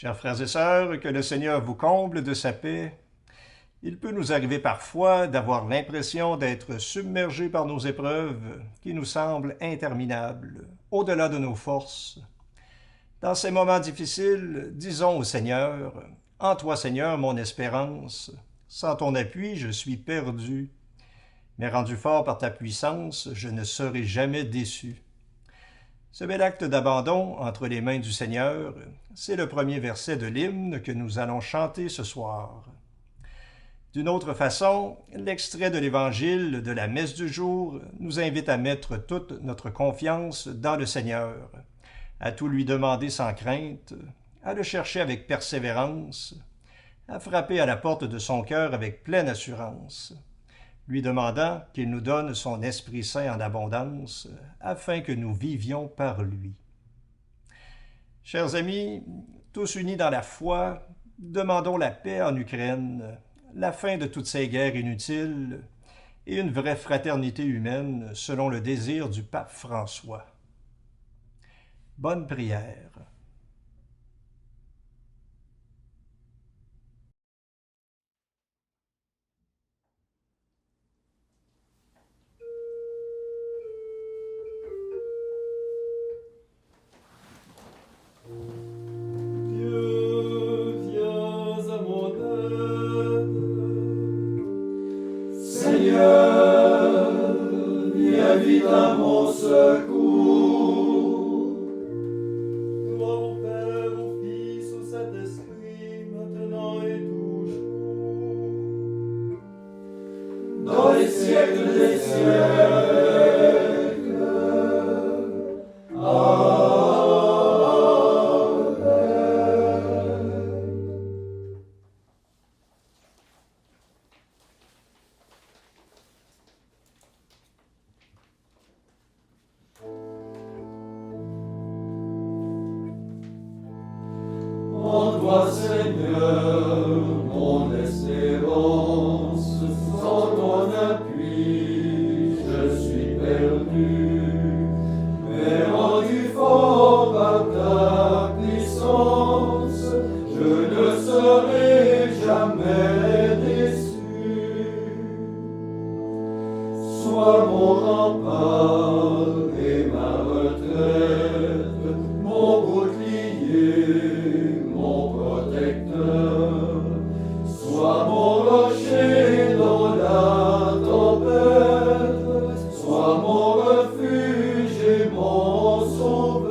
Chers frères et sœurs, que le Seigneur vous comble de sa paix. Il peut nous arriver parfois d'avoir l'impression d'être submergés par nos épreuves qui nous semblent interminables, au-delà de nos forces. Dans ces moments difficiles, disons au Seigneur, En toi Seigneur mon espérance, sans ton appui je suis perdu, mais rendu fort par ta puissance, je ne serai jamais déçu. Ce bel acte d'abandon entre les mains du Seigneur, c'est le premier verset de l'hymne que nous allons chanter ce soir. D'une autre façon, l'extrait de l'Évangile de la messe du jour nous invite à mettre toute notre confiance dans le Seigneur, à tout lui demander sans crainte, à le chercher avec persévérance, à frapper à la porte de son cœur avec pleine assurance, lui demandant qu'il nous donne son Esprit Saint en abondance, afin que nous vivions par lui. Chers amis, tous unis dans la foi, demandons la paix en Ukraine, la fin de toutes ces guerres inutiles et une vraie fraternité humaine selon le désir du pape François. Bonne prière. Dieu, viens à mon aide. Seigneur, viens vite à mon secours. Gloire au Père, au Fils, au Saint-Esprit, maintenant et toujours. Dans les siècles des siècles. En toi, Seigneur, mon espérance, sans ton appui, je suis perdu. Mais rendu fort par ta puissance, je ne serai jamais déçu. Sois mon rempart et ma retraite, mon bouclier, mon protecteur. Sois mon rocher dans la tempête, sois mon refuge et mon sauveur.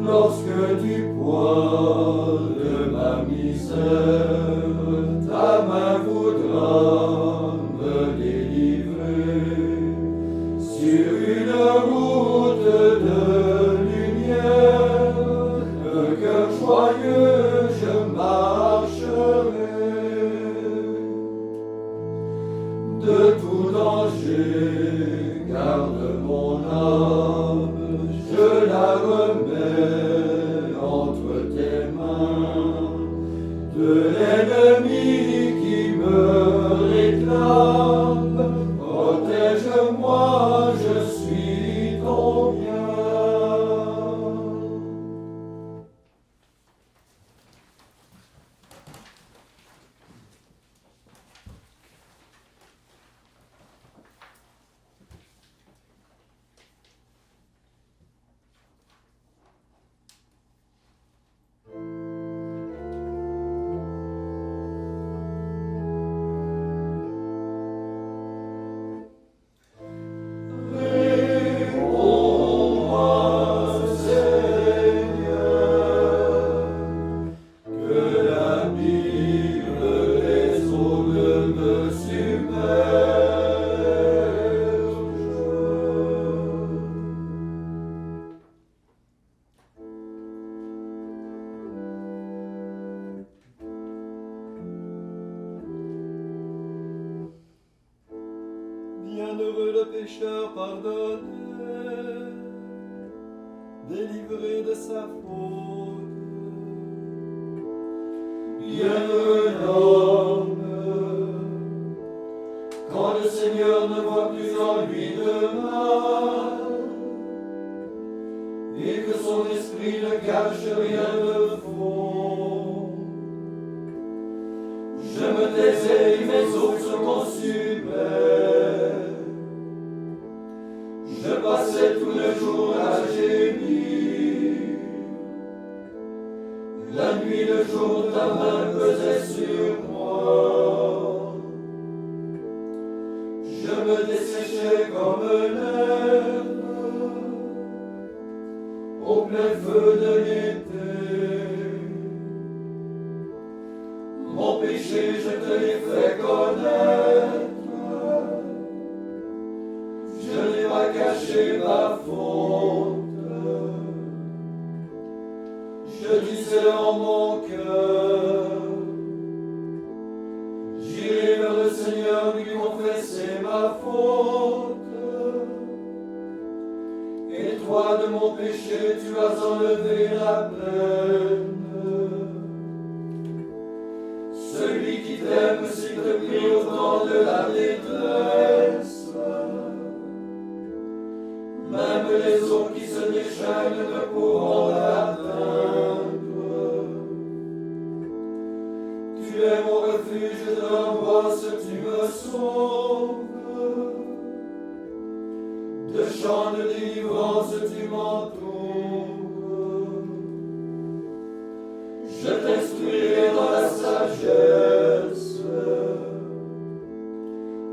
Lorsque du poids de ma misère, ta main voudra me délivrer. Sur une route de lumière, le cœur joyeux, je marcherai. De tout danger, garde mon âme, je la remets entre tes mains. De l'ennemi qui me réclame, protège-moi, je suis ton bien. Réponds-moi, Seigneur, que la Bible des eaux ne me submerge. Bienheureux le pécheur pardonné, délivré de sa faute. Bienheureux l'homme, quand le Seigneur ne voit plus en lui de mal. et que son esprit ne cache rien de faux. Je me taisais et mes os se consumaient. Je passais tout le jour à gémir. La nuit, le jour, ta main pesait sur moi. Je me desséchais comme l'herbe au plein feu de l'été. Mon péché, je te l'ai fait connaître. Je n'ai pas caché ma faute. Je disais en mon cœur, j'irai vers le Seigneur lui confesser ma faute. Et toi de mon péché tu as enlevé la peine. Celui qui t'aime s'il te prie au temps de la détresse. Même les eaux qui se déchaînent ne pourront l'atteindre. Tu es mon refuge de l'angoisse, tu me sauves. De chants de délivrance, tu m'entoures. Je t'instruirai dans la sagesse.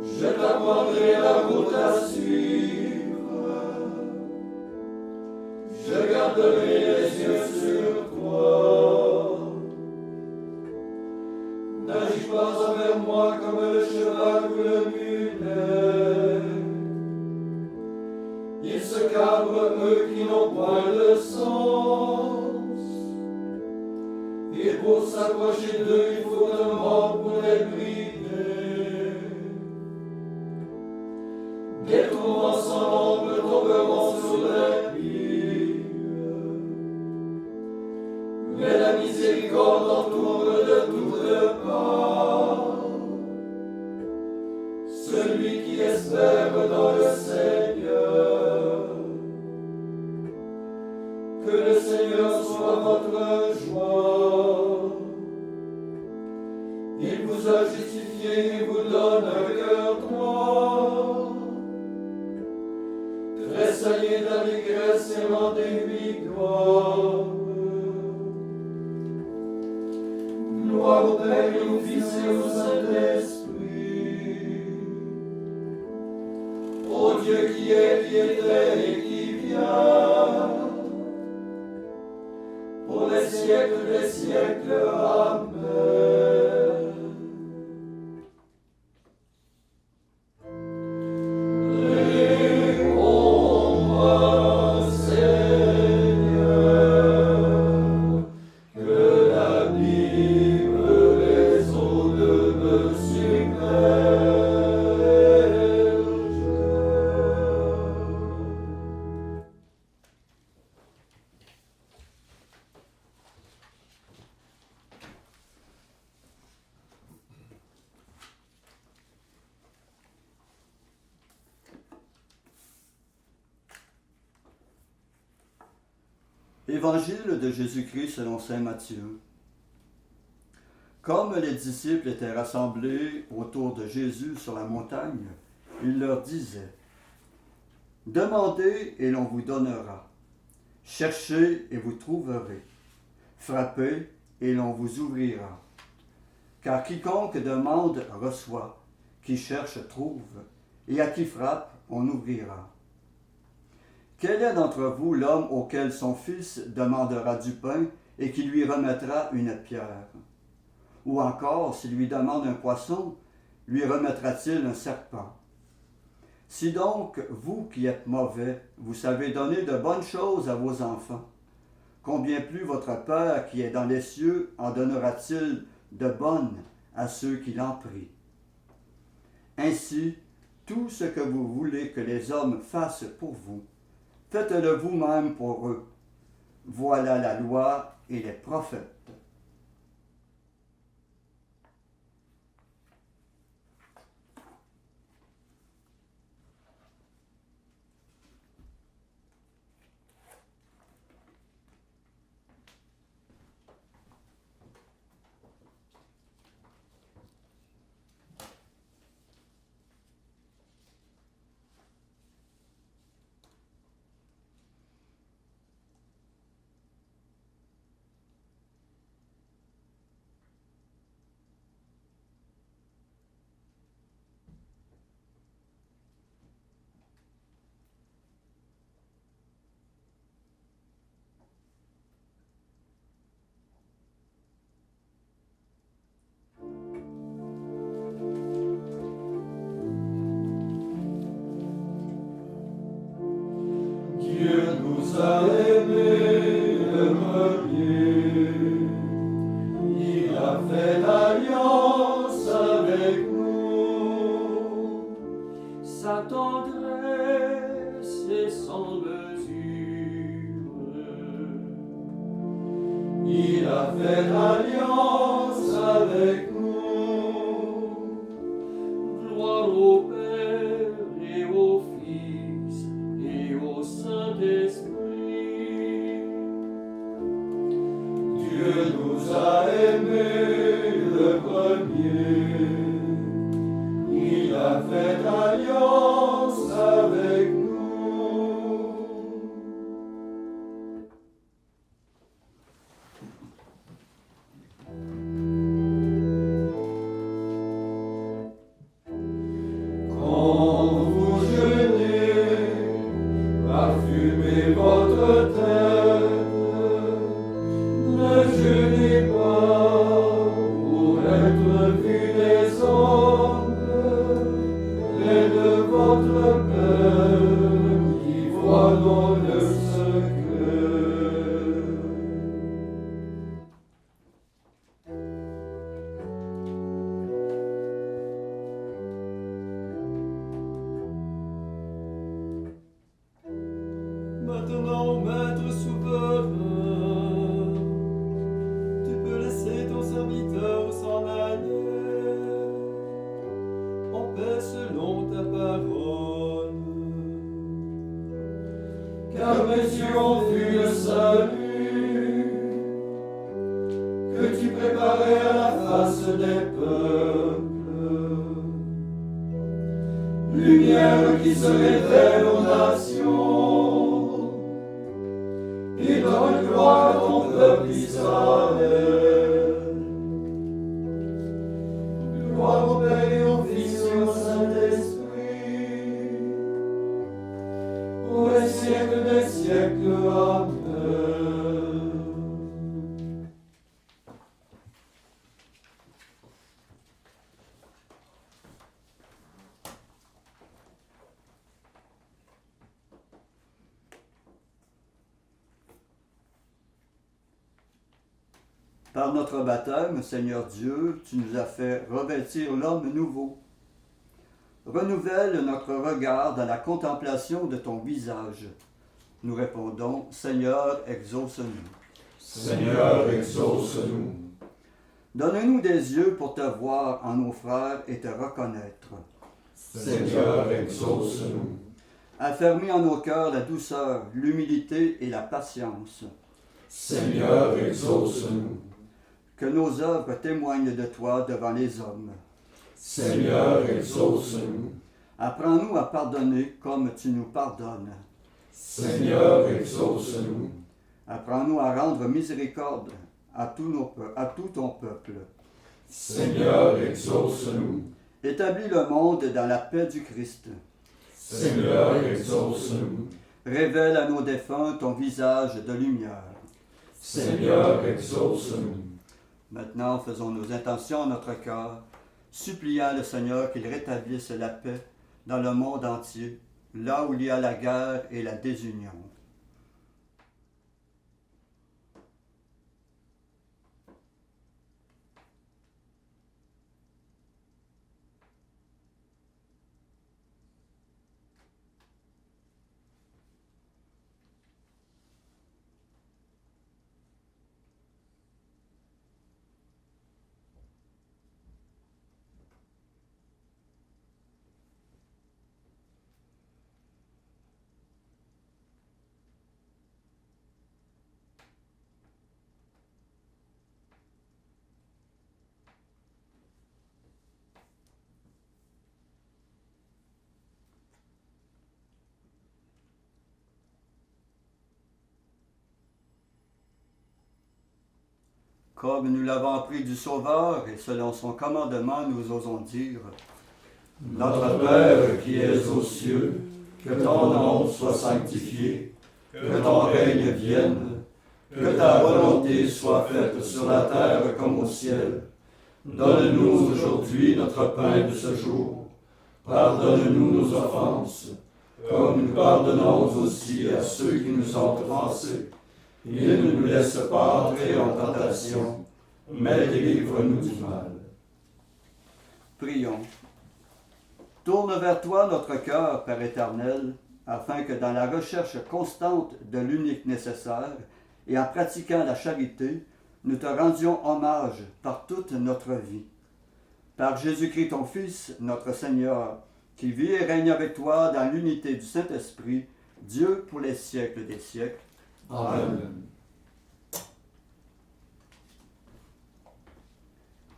Je t'apprendrai la route à suivre. Je garderai les yeux sur toi. N'agis pas envers moi comme le cheval ou le mulet. Ils se cabrent eux qui n'ont point de sens. Et pour s'approcher d'eux, il faut un mort pour les brider. Des tourments sans nombre tomberont sur l'impie. Mais la miséricorde entoure de toutes parts celui qui espère dans le Seigneur. Que le Seigneur soit votre joie. Il vous a justifié et vous donne un cœur droit. Tressaillez d'allégresse et rendez victoire. Gloire au Père et au Fils et au Saint-Esprit. Ô Dieu qui est, qui était et qui vient, pour les siècles des siècles. Amen. Réponds-moi, Seigneur, que l'abîme les eaux de me submerge. Évangile de Jésus-Christ selon saint Matthieu. Comme les disciples étaient rassemblés autour de Jésus sur la montagne, il leur disait : « Demandez et l'on vous donnera. Cherchez et vous trouverez. Frappez et l'on vous ouvrira. Car quiconque demande reçoit, qui cherche trouve, et à qui frappe on ouvrira. Quel est d'entre vous l'homme auquel son fils demandera du pain et qui lui remettra une pierre? Ou encore, s'il lui demande un poisson, lui remettra-t-il un serpent? Si donc, vous qui êtes mauvais, vous savez donner de bonnes choses à vos enfants, combien plus votre Père qui est dans les cieux en donnera-t-il de bonnes à ceux qui l'en prient? Ainsi, tout ce que vous voulez que les hommes fassent pour vous, faites-le vous-même pour eux. Voilà la loi et les prophètes. aimé le premier. Il a fait l'alliance avec nous. Sa tendresse est sans mesure. Il a fait l'alliance avec nous. Gloire au Père et au Fils et au Saint-Esprit. Dieu nous a aimés le premier. Il a fait alliance avec nous. Quand vous jeûnez, parfumez votre tête. Ne jeûnez pas pour être vu des hommes, mais de votre Père qui voit dans le secret. Maintenant, Maître souverain, tu peux laisser ton serviteur s'en aller, en paix selon ta parole. Car mes yeux ont vu le salut que tu préparais à la face des peuples, lumière qui se révèle aux nations et donne gloire à ton peuple Israël. Gloire au Père et au Fils et au Saint-Esprit, pour les siècles des siècles. Amen. Par notre baptême, Seigneur Dieu, tu nous as fait revêtir l'homme nouveau. Renouvelle notre regard dans la contemplation de ton visage. Nous répondons, Seigneur, exauce-nous. Seigneur, exauce-nous. Donne-nous des yeux pour te voir en nos frères et te reconnaître. Seigneur, exauce-nous. Affermis en nos cœurs la douceur, l'humilité et la patience. Seigneur, exauce-nous. Que nos œuvres témoignent de toi devant les hommes. Seigneur, exauce-nous. Apprends-nous à pardonner comme tu nous pardonnes. Seigneur, exauce-nous. Apprends-nous à rendre miséricorde à tout ton peuple. Seigneur, exauce-nous. Établis le monde dans la paix du Christ. Seigneur, exauce-nous. Révèle à nos défunts ton visage de lumière. Seigneur, exauce-nous. Maintenant, faisons nos intentions en notre cœur, suppliant le Seigneur qu'il rétablisse la paix dans le monde entier, là où il y a la guerre et la désunion. Comme nous l'avons appris du Sauveur et selon son commandement, nous osons dire: Notre Père qui es aux cieux, que ton nom soit sanctifié, que ton règne vienne, que ta volonté soit faite sur la terre comme au ciel. Donne-nous aujourd'hui notre pain de ce jour. Pardonne-nous nos offenses, comme nous pardonnons aussi à ceux qui nous ont offensés. Et ne nous laisse pas entrer en tentation, mais délivre-nous du mal. Prions. Tourne vers toi notre cœur, Père éternel, afin que dans la recherche constante de l'unique nécessaire et en pratiquant la charité, nous te rendions hommage par toute notre vie. Par Jésus-Christ ton Fils, notre Seigneur, qui vit et règne avec toi dans l'unité du Saint-Esprit, Dieu pour les siècles des siècles. Amen.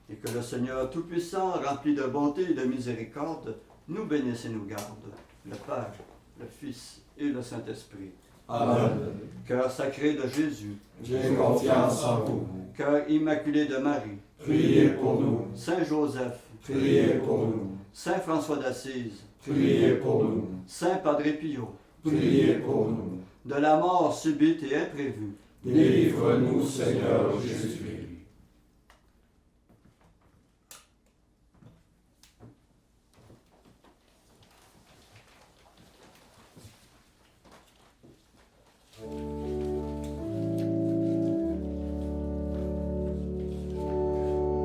Et que le Seigneur Tout-Puissant, rempli de bonté et de miséricorde, nous bénisse et nous garde, le Père, le Fils et le Saint-Esprit. Amen. Cœur sacré de Jésus, J'ai confiance en vous. cœur immaculé de Marie, Priez pour nous. Saint Joseph, Priez pour nous. Saint François d'Assise, Priez pour nous. Saint Padre Pio, Priez pour nous. de la mort subite et imprévue, Délivre-nous, Seigneur Jésus-Christ.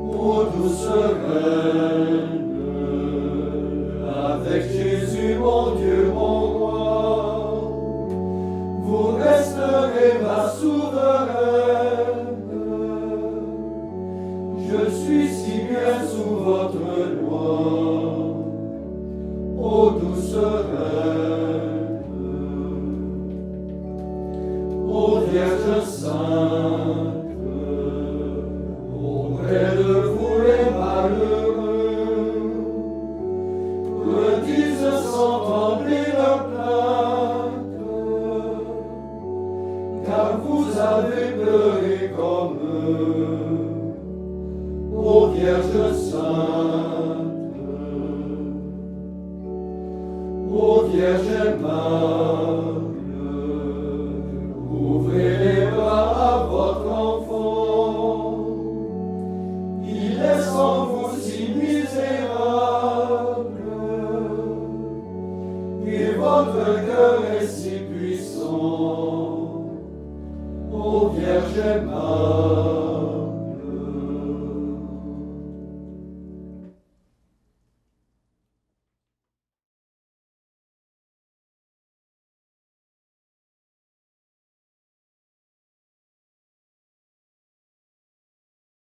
Ô douce reine, avec Jésus, mon Dieu, mon roi, vous resterez ma souveraine. Je suis si bien sous votre loi, ô douce reine, ô Vierge sainte. Auprès de vous les malheureux, redisent sans trembler leur plainte, car vous avez pleuré comme eux, ô Vierge sainte, ô Vierge aimable, ouvrez les bras à votre enfant. Il est sans vous si misérable, et votre cœur est si puissant, ô Vierge aimable.